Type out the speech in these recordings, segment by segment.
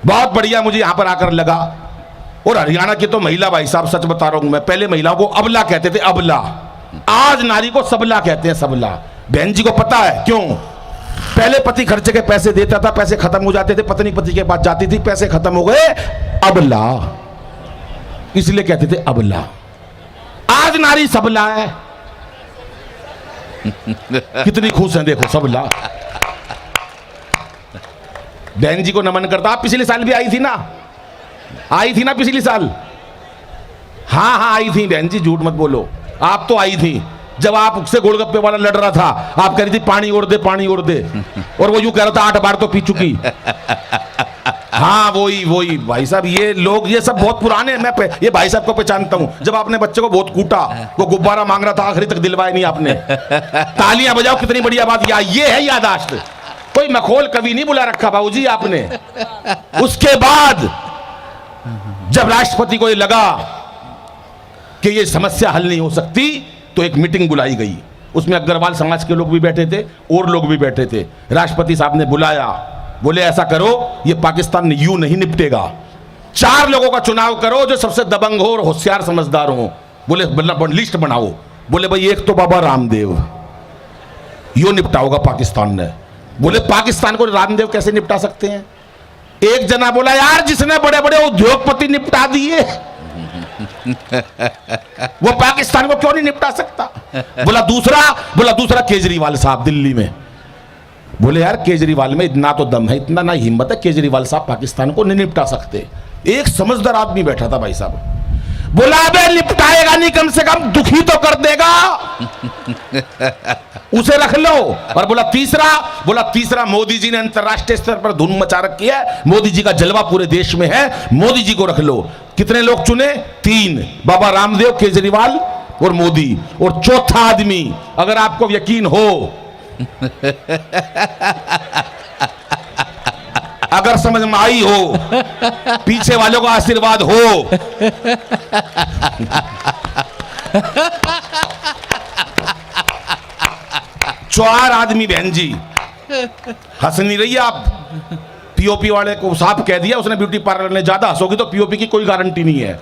बहुत बढ़िया मुझे यहां पर आकर लगा। और हरियाणा की तो महिला, भाई साहब सच बता रहा हूं मैं, पहले महिलाओं को अबला कहते थे, अबला। आज नारी को सबला कहते हैं, सबला। बहन जी को पता है क्यों? पहले पति खर्चे के पैसे देता था, पैसे खत्म हो जाते थे, पत्नी पति के पास जाती थी, पैसे खत्म हो गए, अबला, इसलिए कहते थे अबला। आज नारी सबला है। कितनी खुश हैं देखो, सबला। बहन जी को नमन करता। आप पिछले साल भी आई थी ना, आई थी ना पिछले साल? हाँ हाँ आई थी बहन जी, झूठ मत बोलो, आप तो आई थी। जब आप उससे गोलगप्पे वाला लड़ रहा था, आप कह रही थी पानी ओढ़ दे, पानी ओढ़ दे, और वो यूं कह रहा था 8 बार तो पी चुकी। हाँ वही भाई साहब, ये लोग ये सब बहुत पुराने। मैं ये भाई साहब को पहचानता हूं। जब आपने बच्चे को बहुत कूटा, वो गुब्बारा मांग रहा था, आखिरी तक दिलवाया नहीं आपने। तालियां बजाओ, कितनी बढ़िया बात। ये है यादाश्त। कोई मखौल कभी नहीं बुला रखा बाबूजी आपने। उसके बाद जब राष्ट्रपति को ये लगा कि ये समस्या हल नहीं हो सकती, तो एक मीटिंग बुलाई गई। उसमें अग्रवाल समाज के लोग भी बैठे थे और लोग भी बैठे थे। राष्ट्रपति साहब ने बुलाया, बोले ऐसा करो, ये पाकिस्तान यूं नहीं निपटेगा। 4 लोगों का चुनाव करो जो सबसे दबंग हो और होशियार समझदार हो। बोले लिस्ट बनाओ। बोले भाई एक तो बाबा रामदेव, यूं निपटा होगा पाकिस्तान ने। बोले पाकिस्तान को रामदेव कैसे निपटा सकते हैं? एक जना बोला यार जिसने बड़े बड़े उद्योगपति निपटा दिए, वो पाकिस्तान को क्यों नहीं निपटा सकता? बोला दूसरा केजरीवाल साहब दिल्ली में। बोले यार केजरीवाल में इतना तो दम है, इतना ना हिम्मत है, केजरीवाल साहब पाकिस्तान को नहीं निपटा सकते। एक समझदार आदमी बैठा था भाई साहब, बोला अबे निपटाएगा नहीं, कम से कम दुखी तो कर देगा, उसे रख लो। और बोला तीसरा मोदी जी ने अंतरराष्ट्रीय स्तर पर धूम मचा रखी है, मोदी जी का जलवा पूरे देश में है, मोदी जी को रख लो। कितने लोग चुने? 3, बाबा रामदेव, केजरीवाल और मोदी। और चौथा आदमी, अगर आपको यकीन हो, अगर समझ में आई हो, पीछे वालों का आशीर्वाद हो, चार आदमी। बहन जी हंस नहीं रही आप। पीओपी वाले को साफ कह दिया उसने, ब्यूटी पार्लर ने, ज्यादा हंसोगी तो पीओपी की कोई गारंटी नहीं है।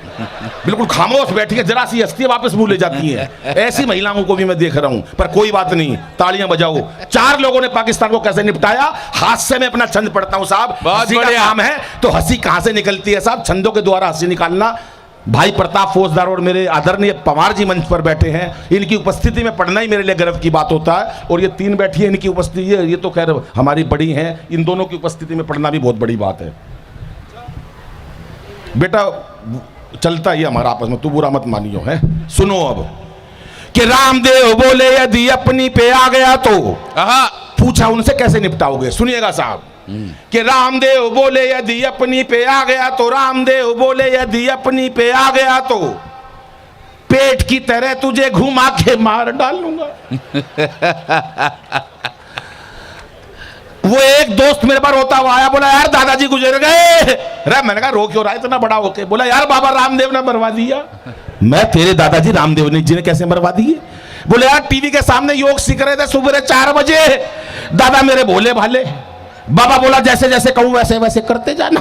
बिल्कुल खामोश बैठी है, जरा सी हंसती है वापस मुंह ले जाती है। ऐसी महिलाओं को भी मैं देख रहा हूं, पर कोई बात नहीं, तालियां बजाओ। 4 लोगों ने पाकिस्तान को कैसे निपटाया। हास्य में अपना छंद पढ़ता हूं साहब, बहुत बढ़िया काम है। तो हंसी कहां से निकलती है साहब? छंदों के द्वारा हंसी निकालना। भाई प्रताप फौजदार और मेरे आदरणीय पवार जी मंच पर बैठे हैं, इनकी उपस्थिति में पढ़ना ही मेरे लिए गर्व की बात होता है। और ये 3 बैठी है, इनकी उपस्थिति, ये तो खैर हमारी बड़ी हैं, इन दोनों की उपस्थिति में पढ़ना भी बहुत बड़ी बात है। बेटा चलता ही हमारा आपस में, तू बुरा मत मानियो है। सुनो अब कि रामदेव बोले यदि अपनी पे आ गया तो, पूछा उनसे कैसे निपटाओगे? सुनिएगा साहब कि रामदेव बोले यदि अपनी पे आ गया तो, रामदेव बोले यदि अपनी पे आ गया तो, पेट की तरह तुझे घुमा के मार डालूंगा। वो एक दोस्त मेरे पास रोता हुआ आया, बोला यार दादाजी गुजर गए। मैंने कहा रो क्यों रहा है इतना बड़ा होके? बोला यार बाबा रामदेव ने मरवा दिया। मैं तेरे दादाजी रामदेव जी ने कैसे मरवा दिए? बोले यार टीवी के सामने योग सीख रहे थे सुबह 4 बजे, दादा मेरे भोले भाले। बाबा बोला जैसे जैसे कहूं वैसे वैसे करते जाना।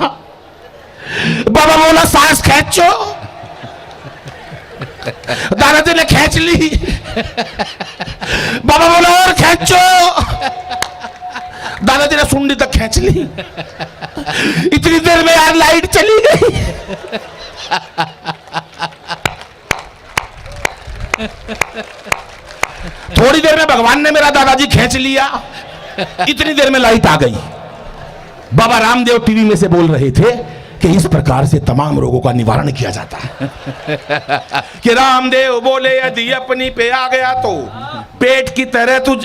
बाबा बोला सांस खींचो, दादाजी ने खींच ली। बाबा बोला और खींचो, दादाजी ने सुंडी तक खींच ली। इतनी देर में यार लाइट चली गई। थोड़ी देर में भगवान ने मेरा दादाजी खींच लिया, इतनी देर में लाइट आ गई। बाबा रामदेव टीवी में से बोल रहे थे कि इस प्रकार से तमाम रोगों का निवारण किया जाता है। कि रामदेव बोले यदि अपनी पे आ गया तो, पेट की तरह तुझ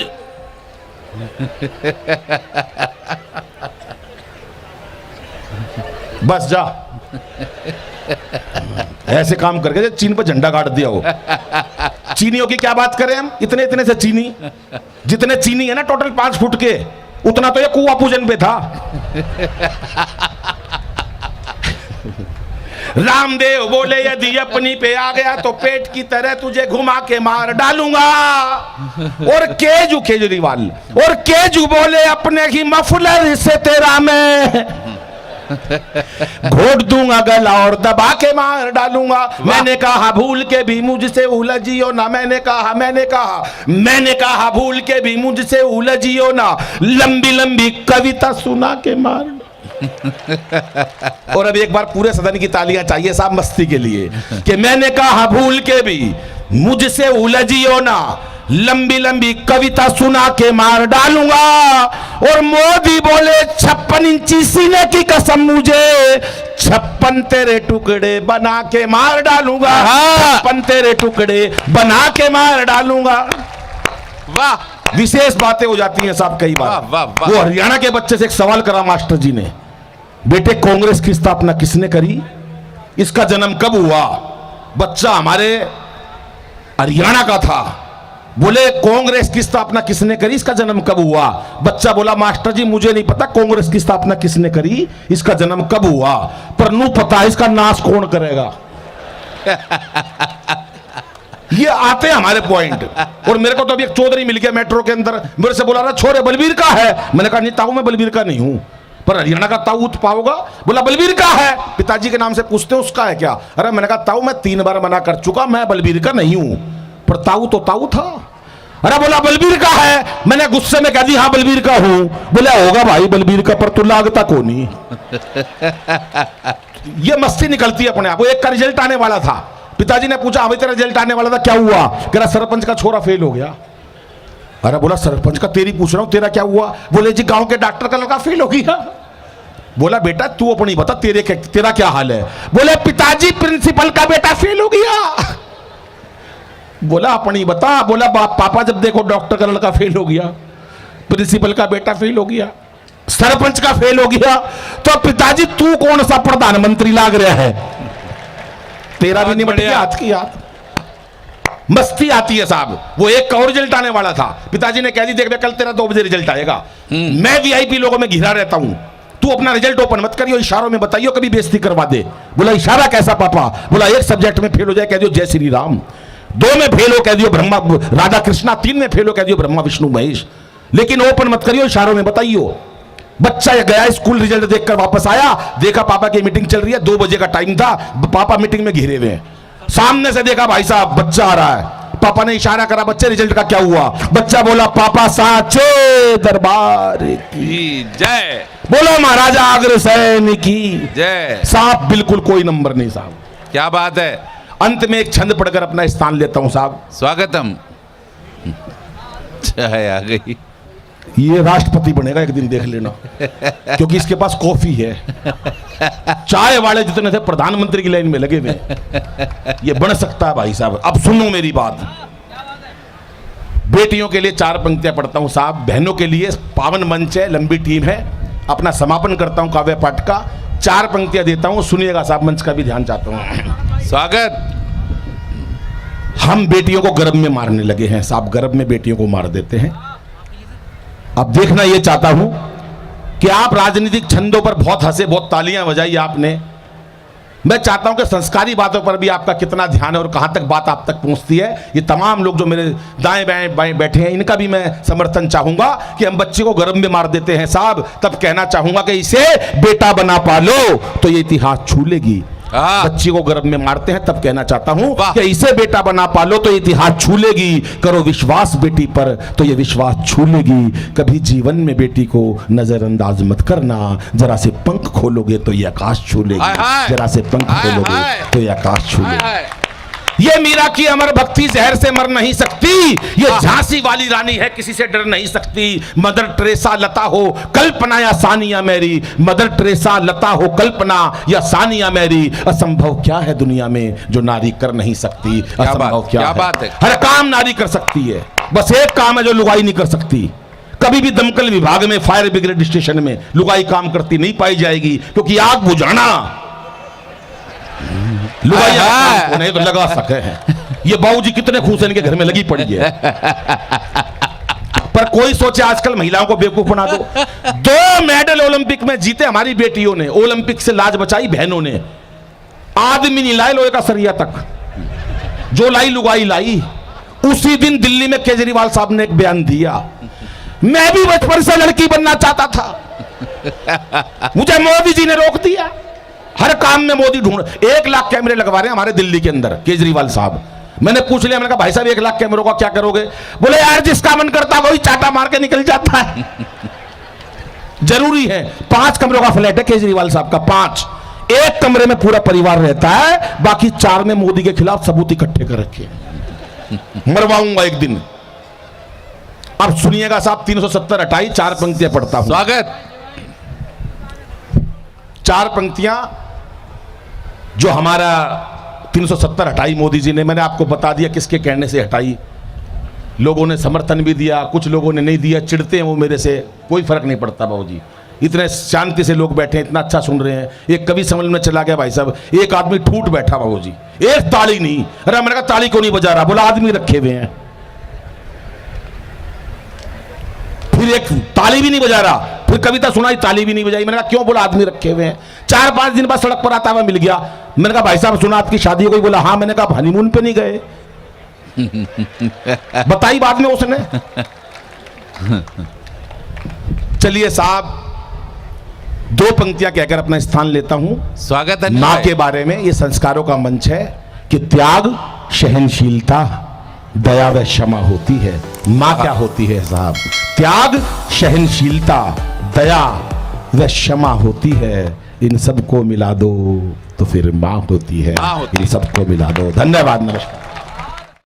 बस जा। ऐसे काम करके चीन पर झंडा गाड़ दिया हो। चीनियों की क्या बात करें हम, इतने इतने से चीनी, जितने चीनी है ना टोटल 5 फुट के, उतना तो ये कुआ पूजन पे था। रामदेव बोले यदि अपनी पे आ गया तो पेट की तरह तुझे घुमा के मार डालूंगा। और केजरीवाल बोले अपने की मफलर से तेरा मैं घोट दूंगा गला और दबा के मार डालूंगा। मैंने कहा भूल के भी मुझसे उलझियो ना, मैंने कहा भूल के भी मुझसे उलझियो ना, लंबी लंबी कविता सुना के मार। और अब एक बार पूरे सदन की तालियां चाहिए साहब मस्ती के लिए कि मैंने कहा भूल के भी मुझसे उलझियो ना, लंबी लंबी कविता सुना के मार डालूंगा। और मोदी बोले 56 इंची सीने की कसम मुझे, 56 तेरे टुकड़े बना के मार डालूंगा। 56 तेरे टुकड़े बना के मार डालूंगा। वाह, विशेष बातें हो जाती हैं साहब कई बार। वाह, वाह, वाह। वो हरियाणा के बच्चे से एक सवाल करा मास्टर जी ने, बेटे कांग्रेस की स्थापना किसने करी, इसका जन्म कब हुआ? बच्चा हमारे हरियाणा का था, बोले कांग्रेस की स्थापना किसने करी, इसका जन्म कब हुआ? बच्चा बोला मास्टर जी मुझे नहीं पता कांग्रेस की स्थापना किसने करी, इसका जन्म कब हुआ, पर नू पता है इसका नाश कौन करेगा। ये आते हैं हमारे पॉइंट। और मेरे को तो अभी एक चौधरी मिल गया मेट्रो के अंदर, मेरे से बोला रहा छोरे बलबीर का है। मैंने कहा नहीं ताऊ मैं बलबीर का नहीं हूं, पर हरियाणा का ताऊ तो पाओगा। बोला बलबीर का है, पिताजी के नाम से पूछते उसका है क्या? अरे मैंने कहा ताऊ मैं 3 बार मना कर चुका, मैं बलबीर का नहीं हूं, पर ताऊ तो ताऊ था। अरे बोला बलबीर का है, मैंने गुस्से में कह दी हाँ बलबीर का हूं। बोला होगा भाई बलबीर का, पर तू लागता को नहीं। ये मस्ती निकलती है अपने आप। एक का रिजल्ट आने वाला था, पिताजी ने पूछा अभी तेरा रिजल्ट आने वाला था क्या हुआ? कह रहा सरपंच का छोरा फेल हो गया। अरे बोला सरपंच का तेरी पूछ रहा हूं तेरा क्या हुआ? बोले जी गांव के डॉक्टर का लड़का फेल हो गया। बोला बेटा तू अपनी बता तेरा क्या हाल है? बोले पिताजी प्रिंसिपल का बेटा फेल हो गया। बोला अपनी बता। बोला पापा जब देखो डॉक्टर का लड़का फेल हो गया, प्रिंसिपल का बेटा फेल हो गया, सरपंच का फेल हो गया, तो पिताजी तू कौन सा प्रधानमंत्री लाग रहा है? तेरा भी नहीं बढ़िया हाथ की याद। मस्ती आती है साहब। वो एक का और रिजल्ट आने वाला था, पिताजी ने कह दी देख कल तेरा 2 बजे रिजल्ट आएगा, मैं वीआईपी लोगों में घिरा रहता हूं, तू अपना रिजल्ट ओपन मत करियो, इशारों में बताइयो कभी बेइज्जती करवा दे। बोला इशारा कैसा पापा? बोला एक सब्जेक्ट में फेल हो जाए कह दियो जय श्री राम, 2 में फेल हो कह दियो ब्रह्मा राधा कृष्णा, 3 में फेल हो कह दियो ब्रह्मा विष्णु महेश, लेकिन ओपन मत करियो, इशारों में बताइयो। बच्चा गया स्कूल, रिजल्ट देखकर वापस आया, देखा पापा की मीटिंग चल रही है, 2 बजे का टाइम था, पापा मीटिंग में घिरे हुए हैं। सामने से देखा भाई साहब बच्चा आ रहा है, पापा ने इशारा करा बच्चे रिजल्ट का क्या हुआ? बच्चा बोला पापा साचे दरबार की जय, बोलो महाराजा अग्रसेन की जय। साहब बिल्कुल कोई नंबर नहीं साहब, क्या बात है। अंत में एक छंद पढ़कर अपना स्थान लेता हूं साहब। स्वागतम। चाय आ गई, ये राष्ट्रपति बनेगा एक दिन देख लेना, क्योंकि इसके पास कॉफी है। चाय वाले जितने थे प्रधानमंत्री की लाइन में लगे हुए, ये बन सकता है भाई साहब। अब सुनो मेरी बात, बेटियों के लिए 4 पंक्तियां पढ़ता हूं साहब, बहनों के लिए पावन मंच है, लंबी टीम है, अपना समापन करता हूं काव्य पाठ का, 4 पंक्तियां देता हूं, सुनिएगा साहब, मंच का भी ध्यान चाहता हूं। स्वागत। हम बेटियों को गर्भ में मारने लगे हैं साहब, गर्भ में बेटियों को मार देते हैं। अब देखना ये चाहता हूं कि आप राजनीतिक छंदों पर बहुत हंसे, बहुत तालियां बजाई आपने, मैं चाहता हूं कि संस्कारी बातों पर भी आपका कितना ध्यान है और कहां तक बात आप तक पहुंचती है। ये तमाम लोग जो मेरे दाएं बाएं बाएं बैठे हैं, इनका भी मैं समर्थन चाहूंगा कि हम बच्चे को गर्भ में मार देते हैं साहब, तब कहना चाहूंगा कि इसे बेटा बना पालो तो ये इतिहास छू लेगी। बच्ची को गर्भ में मारते हैं तब कहना चाहता हूं कि इसे बेटा बना पालो तो इतिहास छू लेगी, करो विश्वास बेटी पर तो ये विश्वास छू लेगी, कभी जीवन में बेटी को नजरअंदाज मत करना, जरा से पंख खोलोगे तो ये आकाश छू लेगी, जरा से पंख खोलोगे तो ये आकाश छू लेगी। ये मीरा की अमर भक्ति जहर से मर नहीं सकती, ये झांसी वाली रानी है किसी से डर नहीं सकती, मदर टेरेसा लता हो कल्पना या सानिया मैरी, मदर टेरेसा लता हो कल्पना या सानिया मैरी, असंभव क्या है दुनिया में जो नारी कर नहीं सकती, असंभव क्या बात है। हर काम नारी कर सकती है, बस एक काम है जो लुगाई नहीं कर सकती। कभी भी दमकल विभाग में, फायर ब्रिगेड स्टेशन में लुगाई काम करती नहीं पाई जाएगी, क्योंकि आग बुझाना लुगाई तो लगा सके हैं। ये बाबूजी कितने खुश हैं, इनके घर में लगी पड़ी है। पर कोई सोचे आजकल महिलाओं को बेवकूफ बना दो। 2 मेडल ओलंपिक में जीते हमारी बेटियों ने, ओलंपिक से लाज बचाई बहनों ने। आदमी नहीं लाए लोहे का सरिया तक, जो लाई लुगाई लाई। उसी दिन दिल्ली में केजरीवाल साहब ने एक बयान दिया, मैं भी बचपन से लड़की बनना चाहता था, मुझे मोदी जी ने रोक दिया। हर काम में मोदी ढूंढ, 1 लाख कैमरे लगवा रहे हैं हमारे दिल्ली के अंदर केजरीवाल साहब। मैंने पूछ लिया, मैंने कहा भाई साहब 1 लाख कैमरों का क्या करोगे? बोले यार जिसका मन करता वही चाटा मार के निकल जाता है। जरूरी है, 5 कमरों का फ्लैट है केजरीवाल साहब का, 5। 1 कमरे में पूरा परिवार रहता है, बाकी 4 में मोदी के खिलाफ सबूत इकट्ठे कर रखे हैं। मरवाऊंगा एक दिन। अब सुनिएगा साहब, 370 हटाई, 4 पंक्तियां पढ़ता हूं। स्वागत। 4 पंक्तियां जो हमारा 370 हटाई मोदी जी ने। मैंने आपको बता दिया किसके कहने से हटाई। लोगों ने समर्थन भी दिया, कुछ लोगों ने नहीं दिया, चिढ़ते हैं वो मेरे से, कोई फर्क नहीं पड़ता बाबू जी। इतने शांति से लोग बैठे हैं, इतना अच्छा सुन रहे हैं। एक कवि समझ में चला गया भाई साहब, एक आदमी ठूट बैठा बाबू जी, एक ताली नहीं। अरे मैंने कहा ताली क्यों नहीं बजा रहा? बोला आदमी रखे हुए हैं। फिर एक ताली भी नहीं बजा रहा, फिर कविता सुनाई, ताली भी नहीं बजाई। मैंने कहा क्यों? बोला आदमी रखे हुए हैं। 4-5 दिन बाद सड़क पर आता हुआ मिल गया। मैंने कहा भाई साहब सुना आपकी शादी हो गई? बोला हाँ। मैंने कहा हनीमून पे नहीं गए? बताई बाद में उसने। चलिए साहब, 2 पंक्तियां कहकर अपना स्थान लेता हूं। स्वागत है मां के बारे में। ये संस्कारों का मंच है कि त्याग, सहनशीलता, दया व क्षमा होती है। मां क्या होती है साहब? त्याग, सहनशीलता, दया व क्षमा होती है। इन सबको मिला दो तो फिर मां होती है। मां होती है। इन सबको मिला दो। धन्यवाद, नमस्कार।